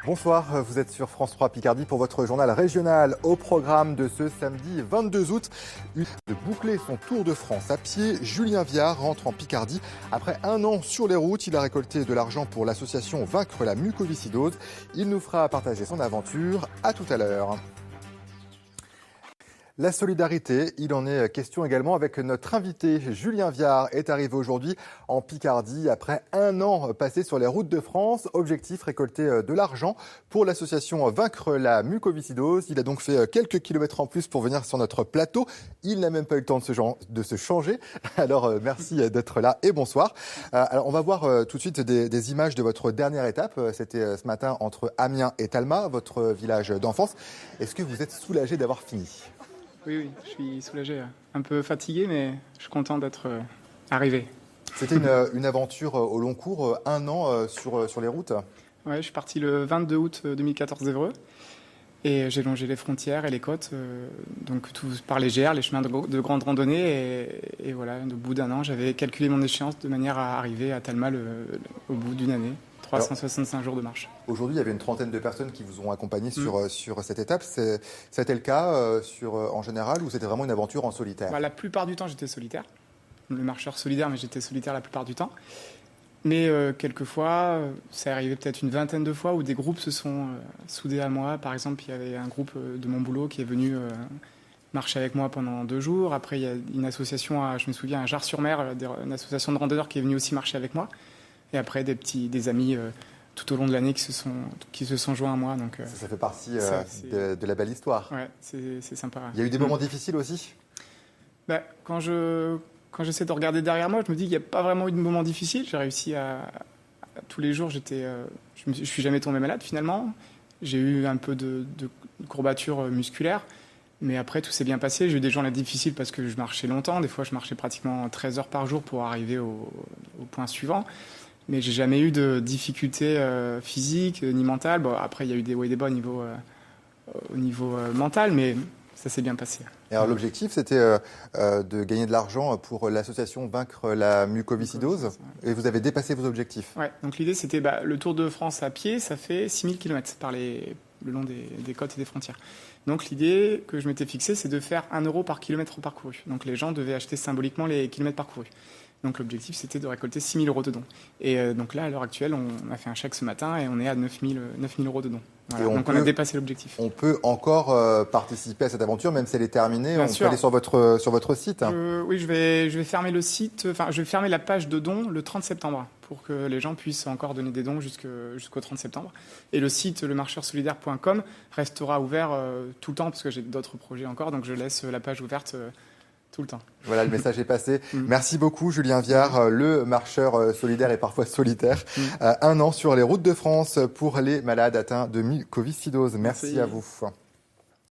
Bonsoir, vous êtes sur France 3 Picardie pour votre journal régional. Au programme de ce samedi 22 août, de boucler son Tour de France à pied, Julien Viard rentre en Picardie. Après un an sur les routes, il a récolté de l'argent pour l'association Vaincre la mucoviscidose. Il nous fera partager son aventure. À tout à l'heure. La solidarité, il en est question également avec notre invité. Julien Viard est arrivé aujourd'hui en Picardie après un an passé sur les routes de France. Objectif, récolter de l'argent pour l'association Vaincre la mucoviscidose. Il a donc fait quelques kilomètres en plus pour venir sur notre plateau. Il n'a même pas eu le temps de se changer. Alors merci d'être là et bonsoir. Alors on va voir tout de suite des images de votre dernière étape. C'était ce matin entre Amiens et Talma, votre village d'enfance. Est-ce que vous êtes soulagé d'avoir fini ? Oui, je suis soulagé, un peu fatigué, mais je suis content d'être arrivé. C'était une aventure au long cours, un an sur les routes. Ouais, je suis parti le 22 août 2014 d'Évreux et j'ai longé les frontières et les côtes, donc tout par les GR, les chemins de grande randonnée. Et voilà, au bout d'un an, j'avais calculé mon échéance de manière à arriver à Talma au bout d'une année. 365 jours de marche. Aujourd'hui, il y avait une trentaine de personnes qui vous ont accompagné sur cette étape. C'était le cas en général ou c'était vraiment une aventure en solitaire ? La plupart du temps, j'étais solitaire. Le marcheur solidaire, mais j'étais solitaire la plupart du temps. Mais quelquefois, ça est arrivé peut-être une vingtaine de fois où des groupes se sont soudés à moi. Par exemple, il y avait un groupe de mon boulot qui est venu marcher avec moi pendant 2 jours. Après, il y a une association, je me souviens, à Jars-sur-Mer, une association de randonneurs qui est venue aussi marcher avec moi. Et après, des amis tout au long de l'année qui se sont joints à moi. Donc, ça fait partie de la belle histoire. Ouais, c'est sympa. Il y a eu des moments difficiles aussi ? Quand j'essaie de regarder derrière moi, je me dis qu'il n'y a pas vraiment eu de moments difficiles. J'ai réussi tous les jours, je suis jamais tombé malade finalement. J'ai eu un peu de courbature musculaire. Mais après, tout s'est bien passé. J'ai eu des journées difficiles parce que je marchais longtemps. Des fois, je marchais pratiquement 13 heures par jour pour arriver au point suivant. Mais j'ai jamais eu de difficultés physiques ni mentales. Bon, après, il y a eu des hauts et des bas au niveau mental, mais ça s'est bien passé. Et alors, l'objectif, c'était de gagner de l'argent pour l'association Vaincre la mucoviscidose. Et vous avez dépassé vos objectifs. Ouais, donc l'idée, c'était le Tour de France à pied, ça fait 6000 km le long des côtes et des frontières. Donc l'idée que je m'étais fixée, c'est de faire 1 euro par kilomètre parcouru. Donc les gens devaient acheter symboliquement les kilomètres parcourus. Donc l'objectif, c'était de récolter 6 000 euros de dons. Et donc là, à l'heure actuelle, on a fait un chèque ce matin et on est à 9 000 euros de dons. Voilà. Donc on a dépassé l'objectif. On peut encore participer à cette aventure, même si elle est terminée. Bien sûr. Peut aller sur votre site. Oui, je vais fermer le site. Enfin, je vais fermer la page de dons le 30 septembre pour que les gens puissent encore donner des dons jusqu'au 30 septembre. Et le site lemarcheursolidaire.com restera ouvert tout le temps parce que j'ai d'autres projets encore. Donc je laisse la page ouverte tout le temps. Voilà, le message est passé. Merci beaucoup, Julien Viard, le marcheur solidaire et parfois solitaire. 1 an sur les routes de France pour les malades atteints de mucoviscidose. Merci à vous.